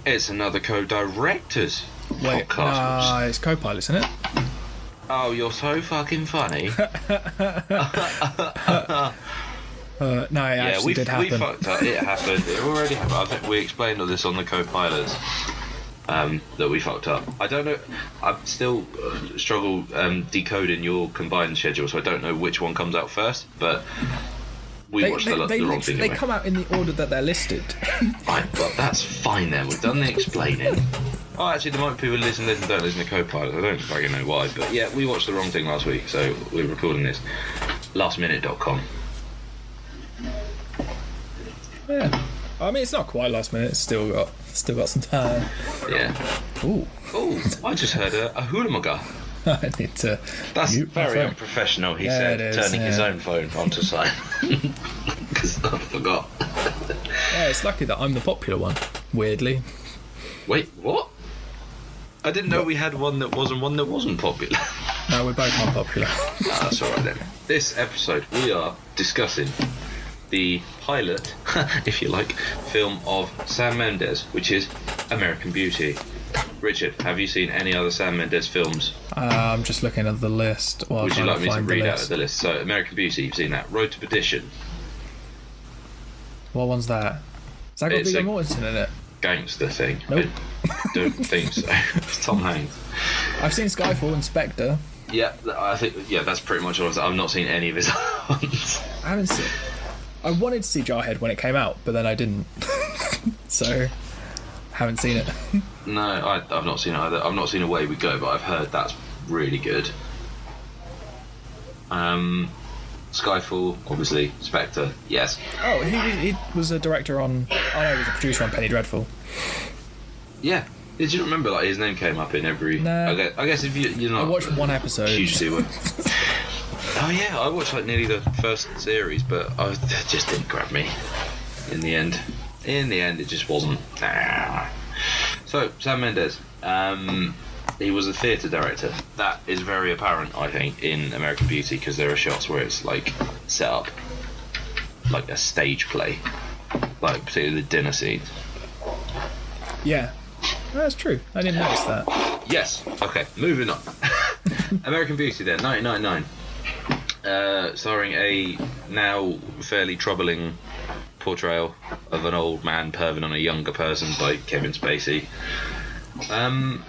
It's another co-directors Wait, podcast. it's co-pilots, isn't it? Oh, you're so fucking funny. No, it actually did happen. We fucked up. It happened. It already happened. I think we explained all this on the co-pilots. That we fucked up. I don't know. I still struggle decoding your combined schedule, so I don't know which one comes out first. But we watched the wrong thing. They come out in the order that they're listed. Right, but that's fine then. We've done the explaining. Oh, actually, there might be people listen, don't listen to co-pilot. I don't fucking know why, but yeah, we watched the wrong thing last week, so we're recording this. Lastminute.com. Yeah. I mean, it's not quite last minute. It's still got some time. Yeah. Ooh. I just heard a hula-mugga. I need to. That's very unprofessional, he said, turning his own phone onto silent. Because I forgot. Yeah, it's lucky that I'm the popular one, weirdly. Wait, what? I didn't know we had one that was and one that wasn't popular. No, we're both unpopular. That's alright then. This episode, we are discussing the pilot, if you like, film of Sam Mendes, which is American Beauty. Richard, have you seen any other Sam Mendes films? I'm just looking at the list. Would you like me to read out the list? So, American Beauty, you've seen that. Road to Perdition. What one's that? Has that got Viggo Mortensen in it? Gangster thing. Nope. I don't think so. It's Tom Hanks. I've seen Skyfall and Spectre. Yeah, I think that's pretty much all I've not seen any of his ones. I haven't seen. I wanted to see Jarhead when it came out, but then I didn't. So, haven't seen it. No, I've not seen it either. I've not seen Away We Go, but I've heard that's really good. Skyfall, obviously. Spectre, yes. Oh, he was a director on. Oh no, he was a producer on Penny Dreadful. Yeah. Did you remember like his name came up in every? No. I guess if you're not. I watched one episode. Hugely well. Oh yeah, I watched like nearly the first series, but it just didn't grab me. In the end, it just wasn't. So Sam Mendes, he was a theatre director. That is very apparent, I think, in American Beauty, because there are shots where it's like set up like a stage play, like particularly the dinner scene. Yeah, that's true. I didn't notice that. Yes. Okay, moving on. American Beauty then, 1999. Starring a now fairly troubling portrayal of an old man perving on a younger person by Kevin Spacey.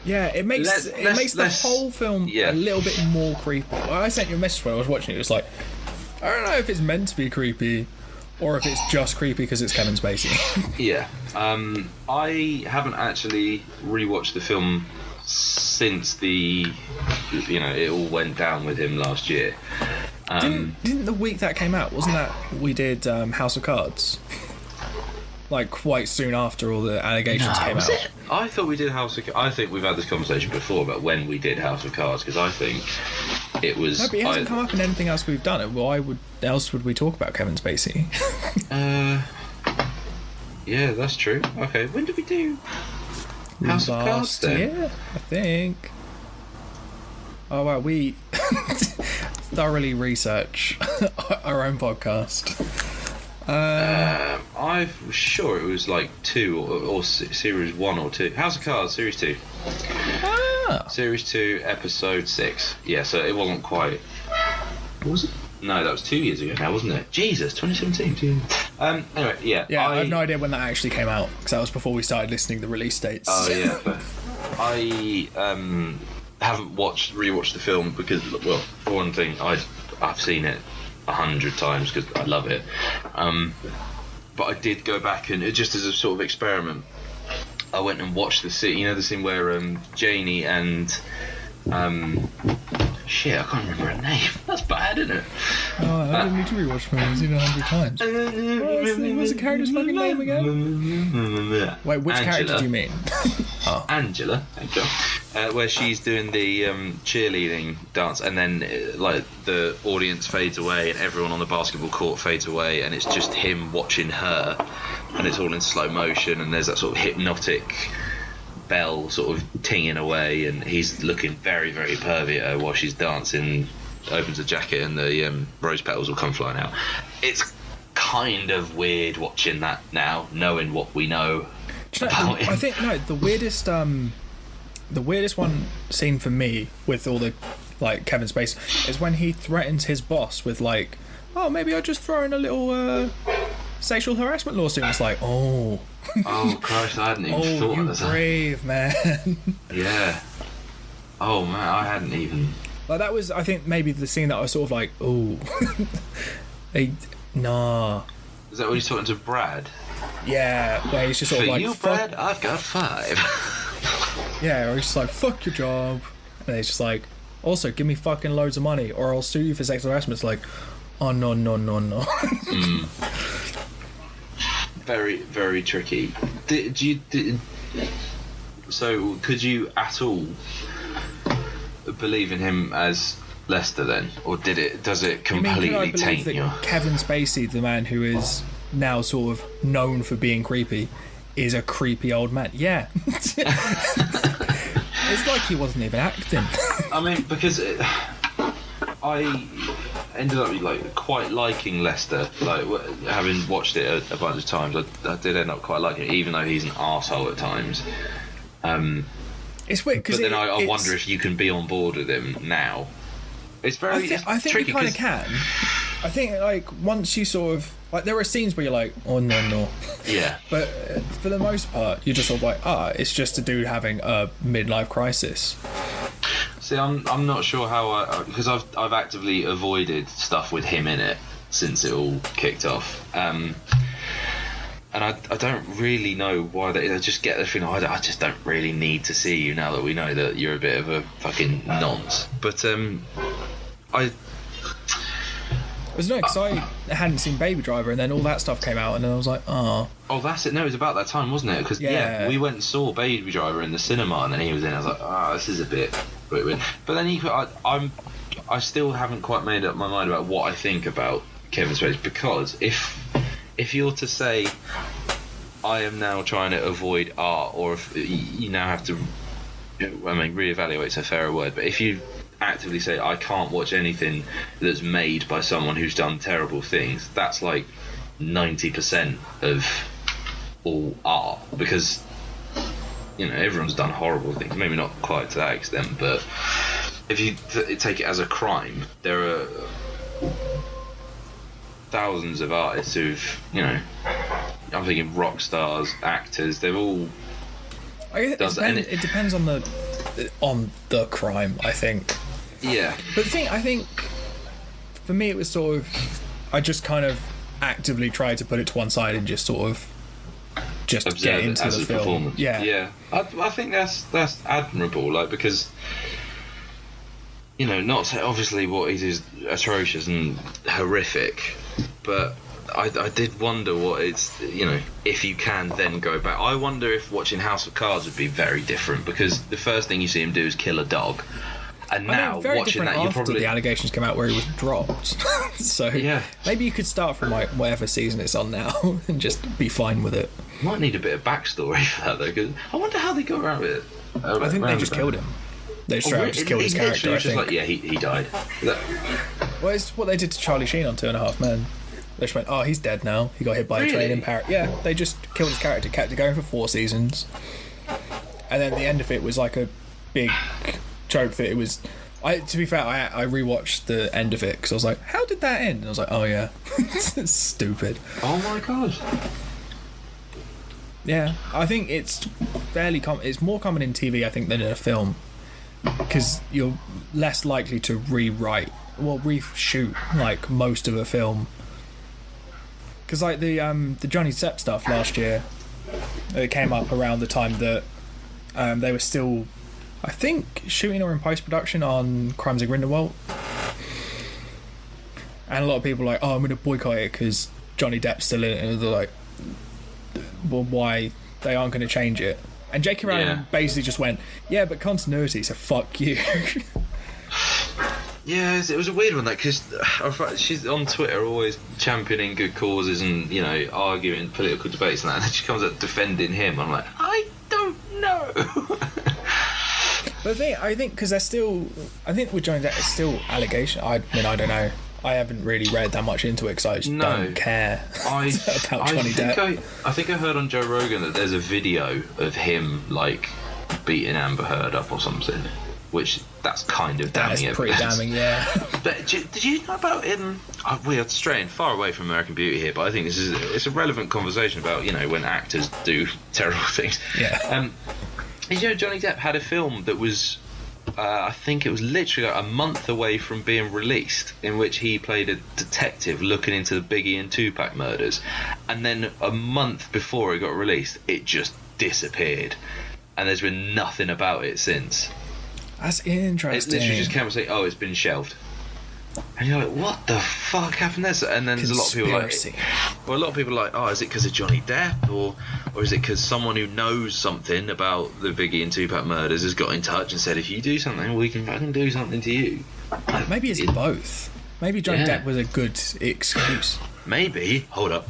Yeah, it makes the whole film a little bit more creepy. Well, I sent you a message when I was watching it. It was like, I don't know if it's meant to be creepy or if it's just creepy because it's Kevin Spacey. Yeah. I haven't actually rewatched the film since it all went down with him last year. Didn't the week that came out, wasn't that we did House of Cards? Like quite soon after all the allegations came out. I thought we did House of Cards. I think we've had this conversation before about when we did House of Cards, because I think it was. No, but it hasn't come up in anything else we've done. Why else would we talk about Kevin Spacey? Yeah, that's true. Okay, when did we do House of Cards then? Yeah, I think. Oh wow, we thoroughly research our own podcast. I'm sure it was like 2 or series 1 or 2. House of Cards, series 2. Series 2, episode 6. Yeah, so it wasn't quite. What was it? No, that was 2 years ago now, wasn't it? Jesus, 2017. Anyway, yeah. Yeah, I have no idea when that actually came out, because that was before we started listening to the release dates. Oh yeah, but I haven't rewatched the film because, well, for one thing, I've seen it 100 times because I love it. But I did go back and just as a sort of experiment, I went and watched the scene. You know, the scene where Janie and shit, I can't remember her name. That's bad, isn't it? Oh, I didn't need to rewatch films. I've seen it 100 times. What's the character's fucking name again? Wait, which Angela. character do you mean? Oh. Angela, thank you. Where she's doing the cheerleading dance, and then like the audience fades away, and everyone on the basketball court fades away, and it's just him watching her, and it's all in slow motion, and there's that sort of hypnotic bell sort of tinging away, and he's looking very, very pervy at her while she's dancing, opens a jacket, and the rose petals will come flying out. It's kind of weird watching that now, knowing what we know about him. I think the weirdest one scene for me with all the like Kevin Spacey is when he threatens his boss with like, oh, maybe I'll just throw in a little sexual harassment lawsuit. It's like, oh Christ, I hadn't even thought of that. Oh, you brave man. Yeah. Oh man, I hadn't even. Like that was, I think, maybe the scene that I was sort of like, oh, nah. Is that when he's talking to Brad? Yeah, where he's just sort of like, you, Brad, I've got 5. Yeah, or he's just like, fuck your job, and he's just like, also give me fucking loads of money, or I'll sue you for sexual harassment. It's like, oh no. Very, very tricky. So, could you at all believe in him as Lester then, or does it completely taint you? Kevin Spacey, the man who is now sort of known for being creepy, is a creepy old man? Yeah. It's like he wasn't even acting. I mean, because I ended up like quite liking Lester. Like having watched it a bunch of times, I did end up quite liking it, even though he's an arsehole at times. It's weird because then I wonder if you can be on board with him now. It's very. I think you kind of can. I think like once you sort of like there are scenes where you're like, oh no. Yeah. But for the most part, you're just sort of like, it's just a dude having a midlife crisis. See, I'm not sure how because I've actively avoided stuff with him in it since it all kicked off. And I don't really know why they just get the feeling. I just don't really need to see you now that we know that you're a bit of a fucking nonce. But I was annoying because I hadn't seen Baby Driver, and then all that stuff came out, and then I was like, oh. Oh, that's it. No, it was about that time, wasn't it? Because we went and saw Baby Driver in the cinema, and then he was in. I was like, this is a bit weird. But then I still haven't quite made up my mind about what I think about Kevin Spacey, because if you're to say I am now trying to avoid art, or if you now have to, reevaluate's a fairer word, but if you actively say I can't watch anything that's made by someone who's done terrible things, that's like 90% of all art, because everyone's done horrible things, maybe not quite to that extent, but if you take it as a crime, there are thousands of artists who've, I'm thinking rock stars, actors, they've all it depends on the crime, I think. Yeah. But the thing, I think for me it was sort of, I just kind of actively tried to put it to one side and just sort of get into the film. Performance. Yeah. I think that's admirable, like, because not obviously what he is atrocious and horrific, but I did wonder what it's, if you can then go back. I wonder if watching House of Cards would be very different, because the first thing you see him do is kill a dog. And now, watching that, you probably... the allegations come out where he was dropped. So yeah. Maybe you could start from like whatever season it's on now and just be fine with it. Might need a bit of backstory for that, though, because I wonder how they got around with it. I think they just killed him. They just killed his character, I think. Like, he died. Well, it's what they did to Charlie Sheen on 2.5 Men. They just went, he's dead now. He got hit by a train in Paris. Yeah, they just killed his character, kept it going for 4 seasons. And then the end of it was like a big joke that it was... to be fair, I rewatched the end of it because I was like, how did that end? And I was like, oh yeah. It's stupid. Oh my god. Yeah, I think it's fairly common. It's more common in TV, I think, than in a film, because you're less likely to reshoot like most of a film. Because like the Johnny Depp stuff last year, it came up around the time that they were still, I think, shooting or in post-production on Crimes of Grindelwald, and a lot of people were like, I'm going to boycott it because Johnny Depp's still in it, and they're like, well, why? They aren't going to change it. And J.K. Rowling basically just went, yeah, but continuity, so fuck you. Yeah, it was a weird one, because she's on Twitter always championing good causes and, arguing political debates and that, and then she comes up defending him. I'm like, I don't know. But I think because they're still... I think with Johnny Depp, it's still allegation. I mean, I don't know. I haven't really read that much into it because I just don't care about Johnny Depp. I think I heard on Joe Rogan that there's a video of him like beating Amber Heard up or something, which that's kind of damning. That's pretty damning, yeah. But did you know about him? We are straying far away from American Beauty here, but I think it's a relevant conversation about when actors do terrible things. Yeah. Johnny Depp had a film that was. I think it was literally like a month away from being released, in which he played a detective looking into the Biggie and Tupac murders, and then a month before it got released, it just disappeared, and there's been nothing about it since. That's interesting. It literally just came and say, "Oh, it's been shelved," and you're like, "What the fuck happened there?" And then there's a lot of people like, "Oh, is it because of Johnny Depp, or is it because someone who knows something about the Biggie and Tupac murders has got in touch and said, if you do something, I can do something to you?" Maybe it's both. Maybe Johnny Depp was a good excuse. Maybe. Hold up.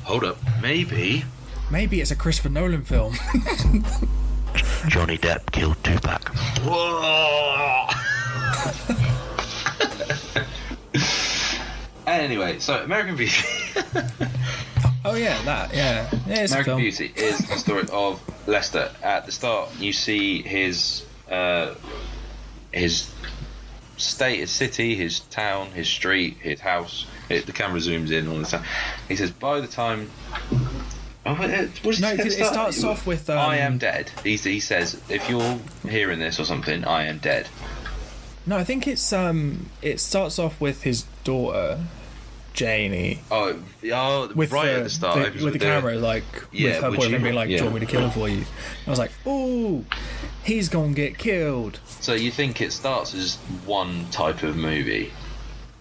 Maybe it's a Christopher Nolan film. Johnny Depp killed Tupac. Whoa! Anyway, so American Beauty. Oh yeah, that, yeah. It's American Beauty is the story of Lester. At the start, you see his state, his city, his town, his street, his house. The camera zooms in all the time. He says, by the time... it starts off with... I am dead. He says, if you're hearing this or something, I am dead. No, I think it starts off with his daughter... Janie. With right at the start. With the camera, like, with her boyfriend being like, do you want me to kill him for you? I was like, ooh, he's gonna get killed. So you think it starts as one type of movie,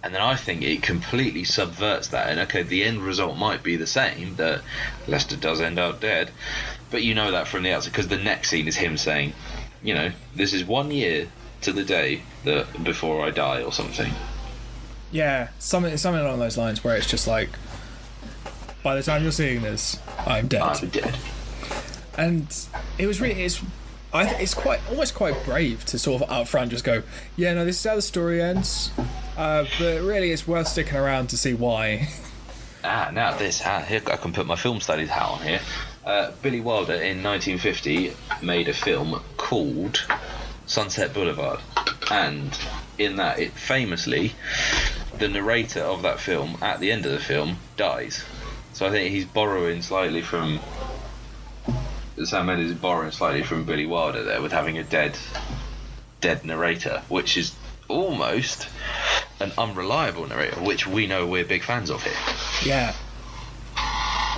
and then I think it completely subverts that, and okay, the end result might be the same, that Lester does end up dead, but you know that from the outside, because the next scene is him saying, this is 1 year to the day that before I die, or something. Yeah, something along those lines, where it's just like, by the time you're seeing this, I'm dead. I'm dead. And it was really, it's almost quite brave to sort of up front just go, yeah, no, this is how the story ends, but really it's worth sticking around to see why. Now this hat here, I can put my film studies hat on here. Billy Wilder in 1950 made a film called Sunset Boulevard, and in that, it famously, the narrator of that film at the end of the film dies. So I think he's borrowing slightly from Sam Mendes is borrowing slightly from Billy Wilder there, with having a dead narrator, which is almost an unreliable narrator, which we know we're big fans of here. Yeah.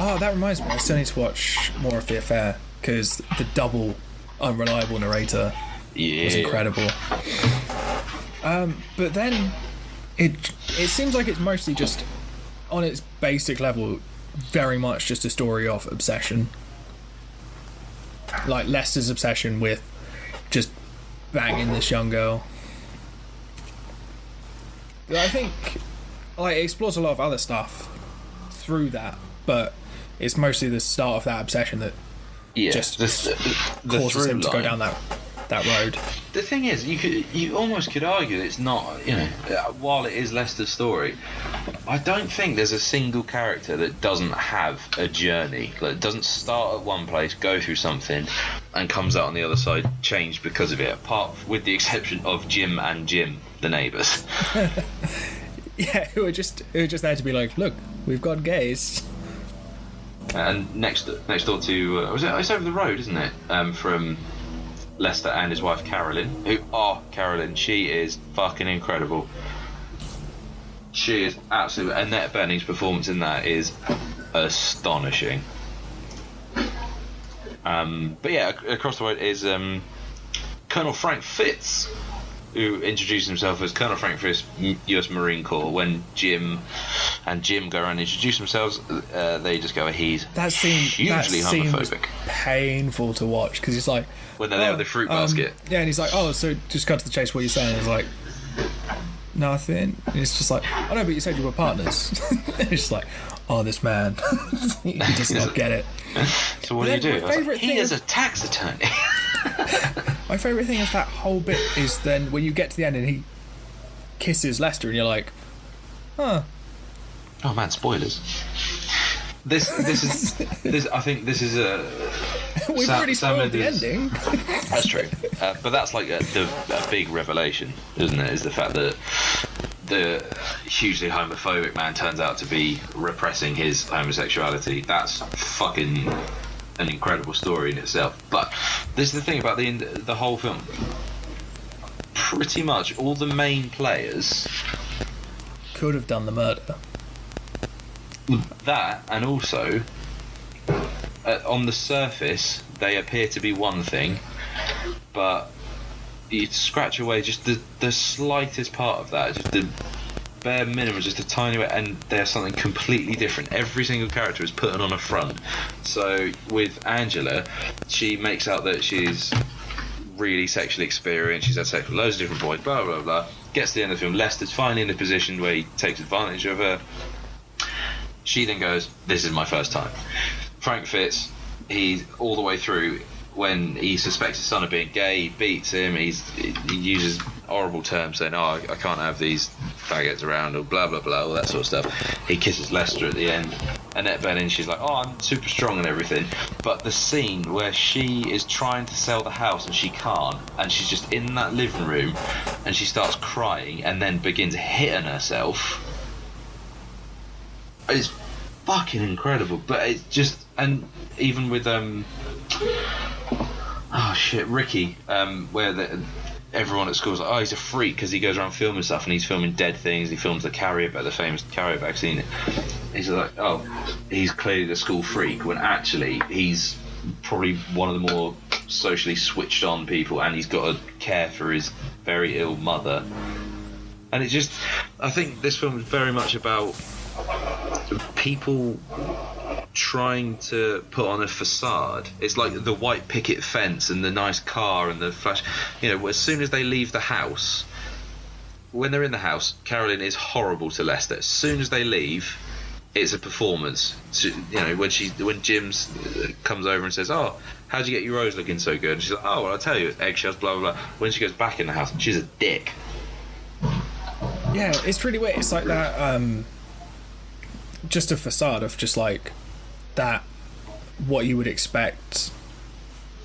Oh, that reminds me, I still need to watch more of The Affair, because the double unreliable narrator was incredible. But then it seems like it's mostly just, on its basic level, very much just a story of obsession. Like Lester's obsession with just banging this young girl. But I think it explores a lot of other stuff through that, but it's mostly the start of that obsession that just causes him to go down that road. The thing is, you almost could argue that it's not, while it is Lester's story, I don't think there's a single character that doesn't have a journey. Like, it doesn't start at one place, go through something, and comes out on the other side changed because of it. With the exception of Jim and Jim, the neighbours. Yeah, who are just there to be like, look, we've got gays. And next door to it's over the road, isn't it? From Lester and his wife Carolyn, Carolyn, she is fucking incredible. She is absolutely... Annette Bening's performance in that is astonishing. But yeah, across the road is Colonel Frank Fitz, who introduced himself as Colonel Frank Fitz, US Marine Corps. When Jim go around and introduce themselves, they just go, he's hugely homophobic. Was painful to watch, because he's like... When they're there with the fruit basket. Yeah, and he's like, so just cut to the chase, what are you saying? It's like, nothing. And it's just like, oh no, but you said you were partners. And it's just like, this man, he does not get it. So what do you do? He is a tax attorney. My favourite thing of that whole bit is then when you get to the end and he kisses Lester and you're like, Oh man, spoilers. This I think this is a. We've already spoiled the ending. That's true, but that's like a big revelation, isn't it? Is the fact that the hugely homophobic man turns out to be repressing his homosexuality. That's fucking an incredible story in itself. But this is the thing about the whole film. Pretty much all the main players could have done the murder. That, and also on the surface they appear to be one thing, but you scratch away just the slightest part of that, just the bare minimum, just a tiny bit, and they're something completely different. Every single character is put on a front. So with Angela, she makes out that she's really sexually experienced, she's had sex with loads of different boys, blah blah blah. Gets to the end of the film, Lester's finally in a position where he takes advantage of her. She then goes, "This is my first time." Frank Fitz, he's all the way through. When he suspects his son of being gay, he beats him. He uses horrible terms, saying, "Oh, I can't have these faggots around," or blah blah blah, all that sort of stuff. He kisses Lester at the end. Annette Bening, she's like, "Oh, I'm super strong and everything," but the scene where she is trying to sell the house and she can't, and she's just in that living room, and she starts crying and then begins hitting herself. It's fucking incredible. But it's just, and even with Ricky, where everyone at school's like, "Oh, he's a freak," because he goes around filming stuff, and he's filming dead things. He films the famous carrier bag scene. He's like, "Oh, he's clearly the school freak," when actually he's probably one of the more socially switched on people, and he's got to care for his very ill mother. And it just, I think this film is very much about people trying to put on a facade. It's like the white picket fence and the nice car and the flash. You know, as soon as they leave the house, when they're in the house, Carolyn is horrible to Lester. As soon as they leave, it's a performance. So, you know, when Jim's comes over and says, "Oh, how'd you get your rose looking so good?" And she's like, "Oh, well, I'll tell you, eggshells, blah blah blah." When she goes back in the house, she's a dick. Yeah, it's really weird. It's like that. Just a facade of just like that, what you would expect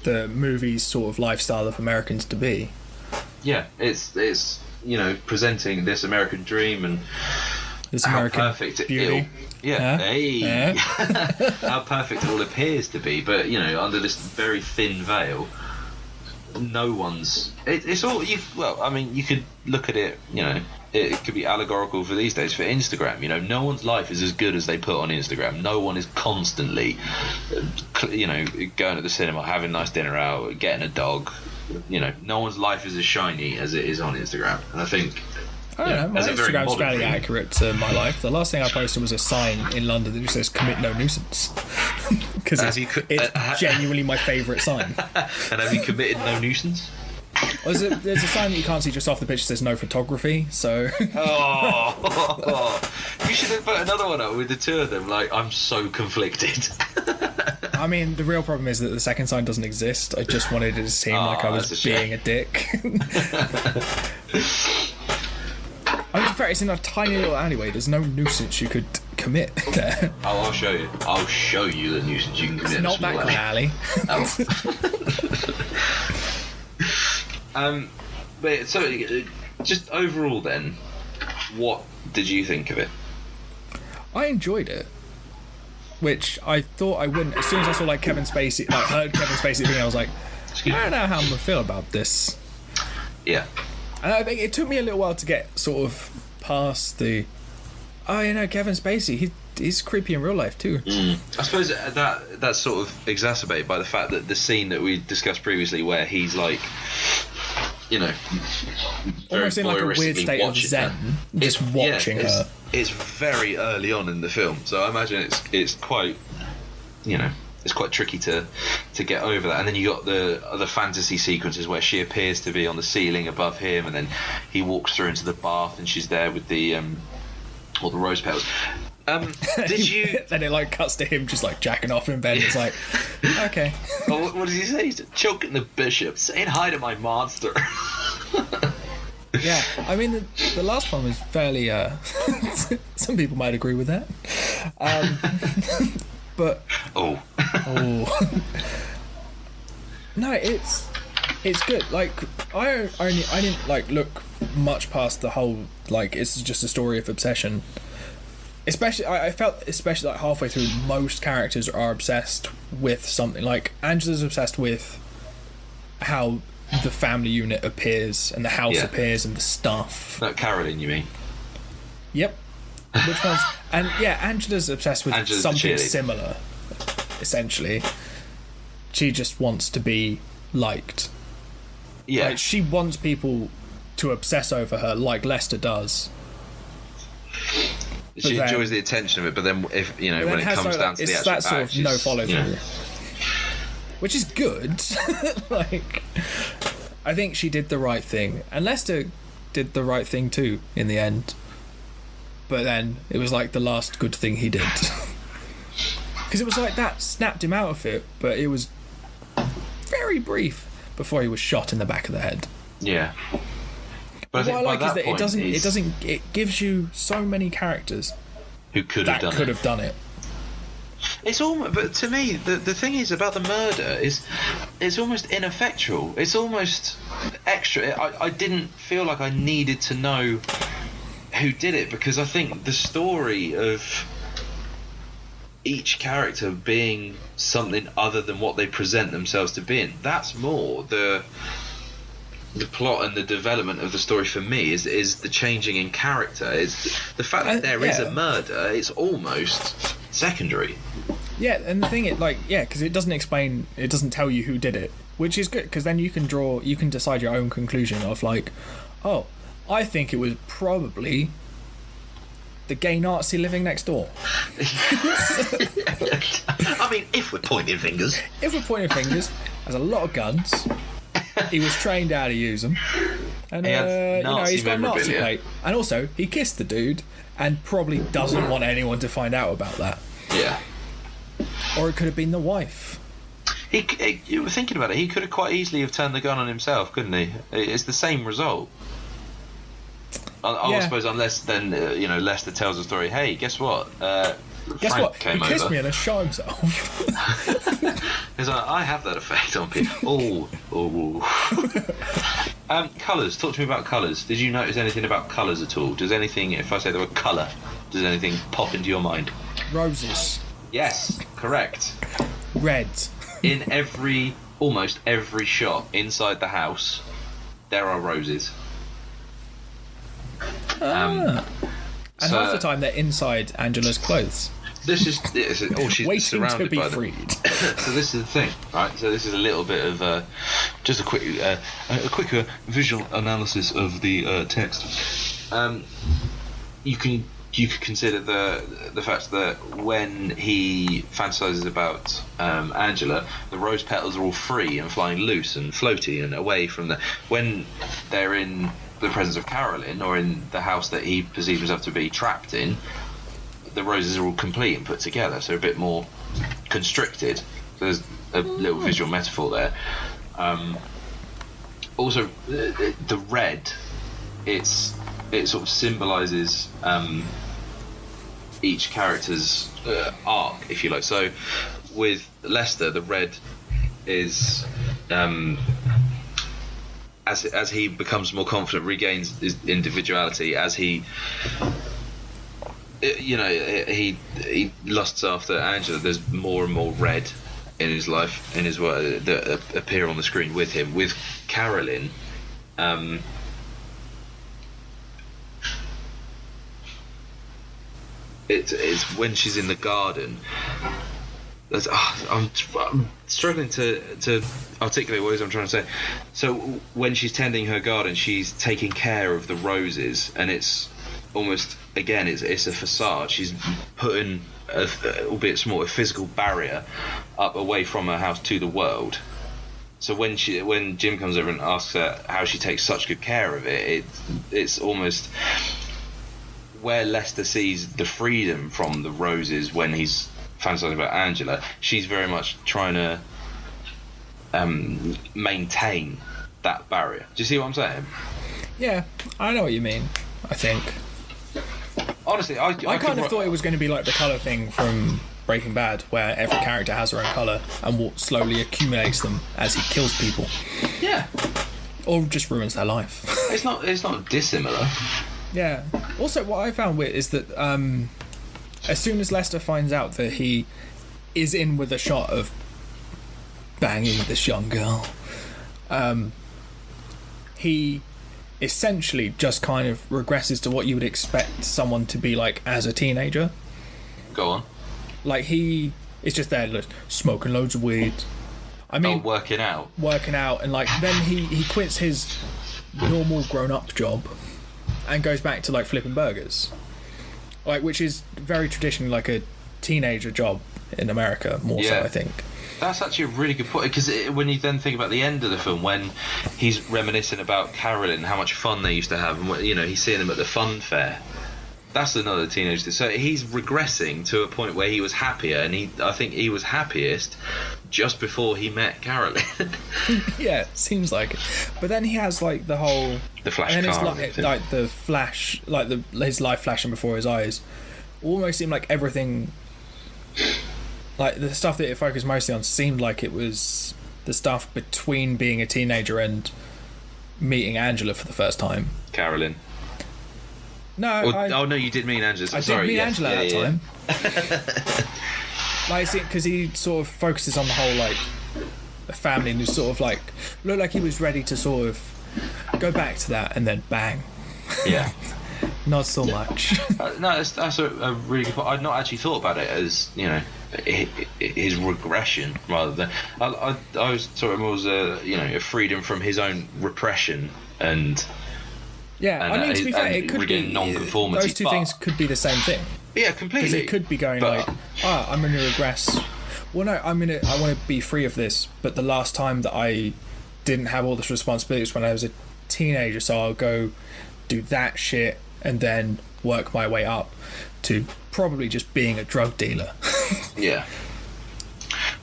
the movie's sort of lifestyle of Americans to be. Yeah, it's you know, presenting this American dream and this American how perfect beauty. How perfect it all appears to be, but you know, under this very thin veil, no one's. It's all you. Well, I mean, you could look at it. You know, it could be allegorical for these days for Instagram. You know, no one's life is as good as they put on Instagram. No one is constantly, you know, going to the cinema, having a nice dinner out, getting a dog. You know, no one's life is as shiny as it is on Instagram. And I think, I don't know, my Instagram's fairly accurate to my life. The last thing I posted was a sign in London that just says "Commit no nuisance," because it's genuinely my favourite sign. And have you committed no nuisance? There's a sign that you can't see just off the picture that says "No photography." So. You should have put another one up with the two of them. Like, I'm so conflicted. I mean, the real problem is that the second sign doesn't exist. I just wanted it to seem like I was being a dick. I mean, in fact, it's in a tiny little alleyway. There's no nuisance you could commit there. Oh, I'll show you. I'll show you the nuisance you can commit. It's not that kind of alley. But so, just overall then, what did you think of it? I enjoyed it. Which I thought I wouldn't. As soon as I saw heard Kevin Spacey thing, I was like, I don't know how I'm gonna feel about this. Yeah. And I think it took me a little while to get sort of past the, Kevin Spacey, he's creepy in real life too. I suppose that's sort of exacerbated by the fact that the scene that we discussed previously, where he's like, you know, almost in like a weird state of zen, just watching her. It's very early on in the film, so I imagine it's quite, you know, it's quite tricky to get over that. And then you got the other fantasy sequences where she appears to be on the ceiling above him, and then he walks through into the bath and she's there with the all the rose petals. Did you? Then it cuts to him just jacking off in bed. It's like, okay. Well, what does he say? He's choking the bishop, saying hi to my monster. Yeah, I mean the last one was fairly. Some people might agree with that, but oh, no, it's good. Like I didn't like look much past the whole like it's just a story of obsession. Especially, I felt especially like halfway through, most characters are obsessed with something. Like Angela's obsessed with how the family unit appears and the house appears and the stuff. That Carolyn, you mean? Yep. Which one's? And yeah, Angela's obsessed with something similar. Essentially, she just wants to be liked. Yeah. Like, she wants people to obsess over her, like Lester does. She enjoys the attention of it, but then if when it comes down to the actual that sort of no follow through, which is good. Like, I think she did the right thing, and Lester did the right thing too in the end. But then it was like the last good thing he did, because it was like that snapped him out of it, but it was very brief before he was shot in the back of the head. Yeah. But what I like is that it gives you so many characters who could have done it. It's almost, but to me, the thing is about the murder is it's almost ineffectual. It's almost extra. I didn't feel like I needed to know who did it, because I think the story of each character being something other than what they present themselves to be, that's more the plot and the development of the story for me is the changing in character. Is the fact that there is a murder, it's almost secondary. Yeah, and the thing because it doesn't tell you who did it, which is good, because then you can decide your own conclusion of like, oh, I think it was probably the gay Nazi living next door. I mean, if we're pointing fingers, has a lot of guns. He was trained how to use them, and he's got a Nazi plate. And also, he kissed the dude, and probably doesn't want anyone to find out about that. Yeah. Or it could have been the wife. You were thinking about it. He could have quite easily have turned the gun on himself, couldn't he? It's the same result. I suppose, unless then Lester tells the story. Hey, guess what? Guess what? He kissed me and then shot himself. He's like, I have that effect on people. Colours. Talk to me about colours. Did you notice anything about colours at all? Does anything, if I say the word colour, does anything pop into your mind? Roses. Yes, correct. Red. In almost every shot inside the house, there are roses. And half the time they're inside Angela's clothes. She's waiting surrounded to be by freed. So this is the thing, right? So this is a little bit of just a quicker visual analysis of the text. You could consider the fact that when he fantasizes about Angela, the rose petals are all free and flying loose and floaty and away from when they're in the presence of Carolyn, or in the house that he perceives himself to be trapped in, the roses are all complete and put together, so a bit more constricted. So there's a little visual metaphor there. Also, the red, it sort of symbolises each character's arc, if you like. So with Lester, the red is as he becomes more confident, regains his individuality, as he lusts after Angela, there's more and more red in his life, in his work, that appear on the screen with him. With Carolyn, it's when she's in the garden. I'm struggling to articulate what it is I'm trying to say. So when she's tending her garden, she's taking care of the roses, and it's almost, again, it's a facade. She's putting, albeit small, a physical barrier up away from her house to the world. So when Jim comes over and asks her how she takes such good care of it, it's almost where Lester sees the freedom from the roses when he's fantasizing about Angela. She's very much trying to maintain that barrier. Do you see what I'm saying? Yeah, I know what you mean. I think. Honestly, I kind of thought it was going to be like the colour thing from Breaking Bad, where every character has their own colour and slowly accumulates them as he kills people. Yeah. Or just ruins their life. It's not dissimilar. Yeah. Also, what I found weird is that as soon as Lester finds out that he is in with a shot of banging this young girl, he essentially just kind of regresses to what you would expect someone to be like as a teenager. Go on. Like, he is just there smoking loads of weed. I mean, working out, and like then he quits his normal grown-up job and goes back to like flipping burgers, like, which is very traditionally like a teenager job in America, more so, I think. That's actually a really good point, because when you then think about the end of the film, when he's reminiscing about Carolyn, how much fun they used to have, and he's seeing them at the fun fair. That's another teenager. So he's regressing to a point where he was happier, and I think he was happiest just before he met Carolyn. Yeah, seems like it. But then he has like the flash, and then it's like the flash, like his life flashing before his eyes. Almost seemed like everything, like the stuff that it focused mostly on, seemed like it was the stuff between being a teenager and meeting Angela for the first time. Carolyn. No, no, you did mean Angela. I did mean Angela at that time. Like, because he sort of focuses on the whole like the family, and he sort of like looked like he was ready to sort of go back to that, and then bang. Yeah. Not so much. No, that's a really good point. I'd not actually thought about it as his regression, rather than I was sort of was a freedom from his own repression and. Yeah, I mean, to be fair, it could be non-conformity. Those two things could be the same thing. Yeah, completely. Because it could be going I'm going to regress. Well, no, I want to be free of this. But the last time that I didn't have all this responsibility was when I was a teenager, so I'll go do that shit and then work my way up to probably just being a drug dealer. Yeah.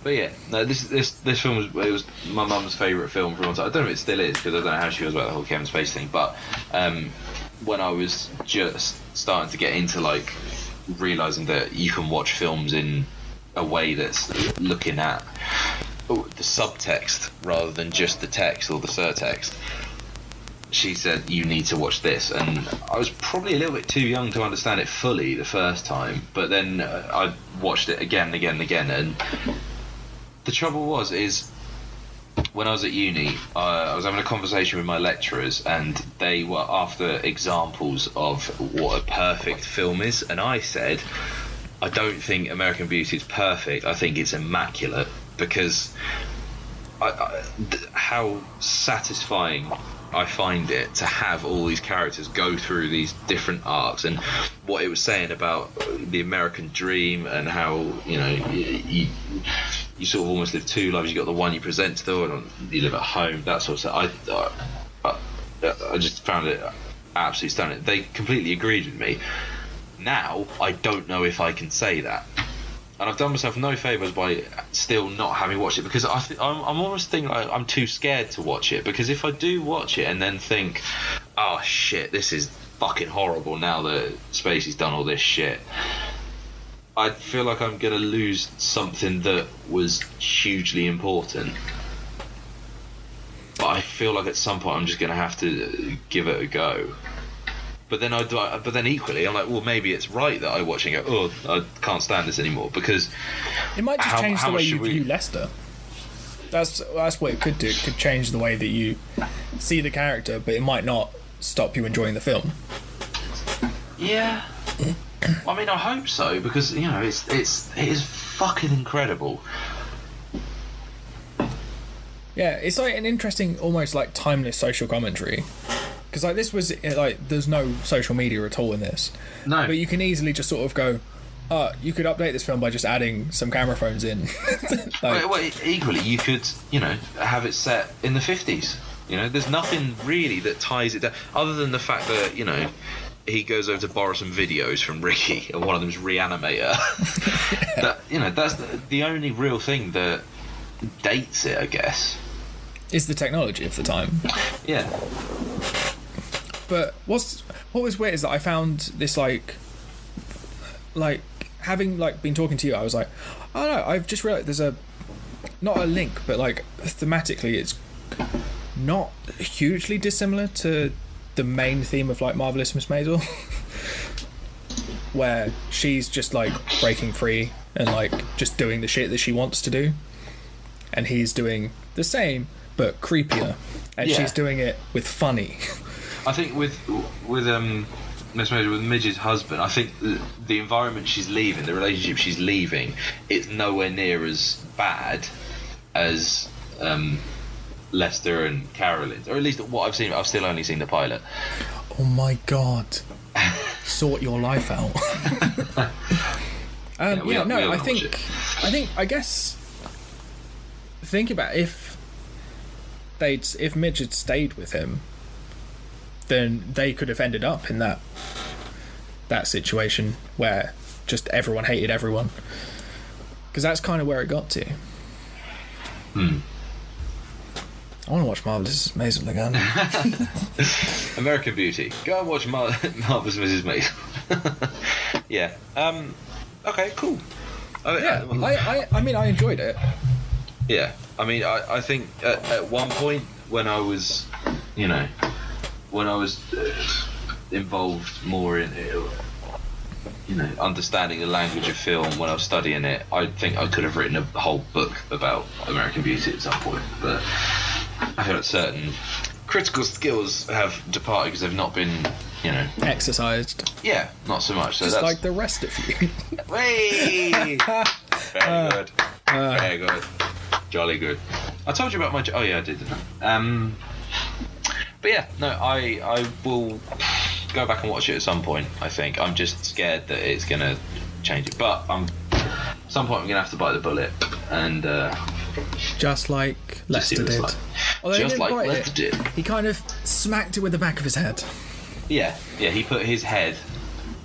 But yeah, no, this film was my mum's favourite film for a long time. I don't know if it still is, because I don't know how she was about the whole Kevin Spacey thing. But when I was just starting to get into like realising that you can watch films in a way that's looking at the subtext rather than just the text or the surtext, she said, you need to watch this. And I was probably a little bit too young to understand it fully the first time, but then I watched it again and again and again, and the trouble is when I was at uni, I was having a conversation with my lecturers, and they were after examples of what a perfect film is, and I said, I don't think American Beauty is perfect, I think it's immaculate, because how satisfying I find it to have all these characters go through these different arcs, and what it was saying about the American dream, and how you sort of almost live two lives. You got the one you present to the world, and you live at home, that sort of stuff. I just found it absolutely stunning. They completely agreed with me. Now I don't know if I can say that, and I've done myself no favours by still not having watched it, because I'm almost thinking like I'm too scared to watch it, because if I do watch it and then think, oh shit, this is fucking horrible now that Spacey's done all this shit, I feel like I'm going to lose something that was hugely important. But I feel like at some point I'm just going to have to give it a go. But then equally, I'm like, well, maybe it's right that I watch and go, oh, I can't stand this anymore, because it might just change the way you view Lester. That's what it could do. It could change the way that you see the character, but it might not stop you enjoying the film. Yeah. I mean, I hope so, because it is fucking incredible. Yeah, it's like an interesting, almost like timeless social commentary. Because like this was like, there's no social media at all in this. No. But you can easily just sort of go, you could update this film by just adding some camera phones in. Well, equally, you could, have it set in the 50s. There's nothing really that ties it down, other than the fact that, he goes over to borrow some videos from Ricky, and one of them's Reanimator. That's the only real thing that dates it, I guess. Is the technology of the time. Yeah. But what was weird is that I found this like having like been talking to you, I was like, oh no, I've just realised there's not a link, but like thematically it's not hugely dissimilar to the main theme of like Marvelous Miss Maisel, where she's just like breaking free and like just doing the shit that she wants to do, and he's doing the same but creepier, and she's doing it with funny. I think with Miss Maisel, with Midge's husband, I think the environment she's leaving, the relationship she's leaving, it's nowhere near as bad as Lester and Carolyn's, or at least what I've seen. I've still only seen the pilot. Oh my god! Sort your life out. I guess think about if Midge had stayed with him, then they could have ended up in that situation where just everyone hated everyone, because that's kind of where it got to. I want to watch Marvelous Mrs. Maisel again. American Beauty. Go and watch Marvelous Mrs. Maisel. Yeah. Okay. Cool. I mean, I enjoyed it. Yeah. I mean, I think at one point when I was, involved more in, understanding the language of film when I was studying it, I think I could have written a whole book about American Beauty at some point, but I feel like certain critical skills have departed because they've not been, exercised. Yeah, not so much. So just that's like the rest of you. Hey! Very good. Very good. Jolly good. I told you about my... Oh, yeah, I did, didn't I? But yeah, no, I will go back and watch it at some point, I think. I'm just scared that it's going to change it. But at some point I'm going to have to bite the bullet and... just like Lester did. Just like Lester did. He kind of smacked it with the back of his head. Yeah, he put his head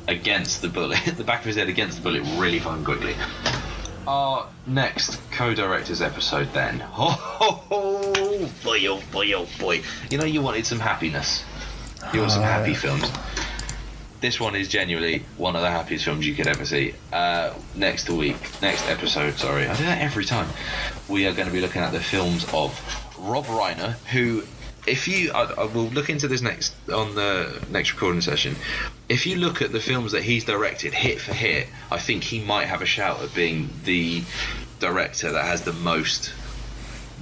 against the bullet, the back of his head against the bullet really fucking quickly. Our next co-directors episode then. Oh boy, oh boy, oh boy. You wanted some happiness. You want some happy films. This one is genuinely one of the happiest films you could ever see. Next episode, sorry. I do that every time. We are going to be looking at the films of Rob Reiner, who, I will look into this on the next recording session. If you look at the films that he's directed, hit for hit, I think he might have a shout at being the director that has the most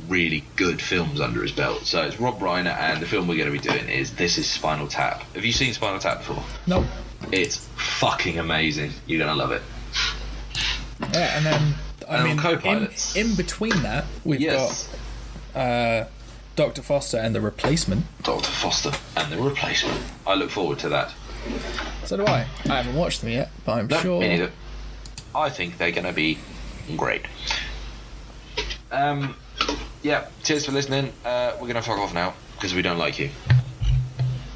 really good films under his belt. So it's Rob Reiner, and the film we're going to be doing is Spinal Tap. Have you seen Spinal Tap before? No. It's fucking amazing. You're going to love it. Yeah, and then co-pilots. In between that, we've got Dr. Foster and The Replacement. Dr. Foster and The Replacement. I look forward to that. So do I. I haven't watched them yet, but I'm sure. Me neither. I think they're going to be great. Yeah, cheers for listening. We're going to fuck off now because we don't like you.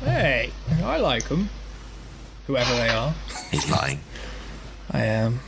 Hey, I like them. Whoever they are. He's lying. I am.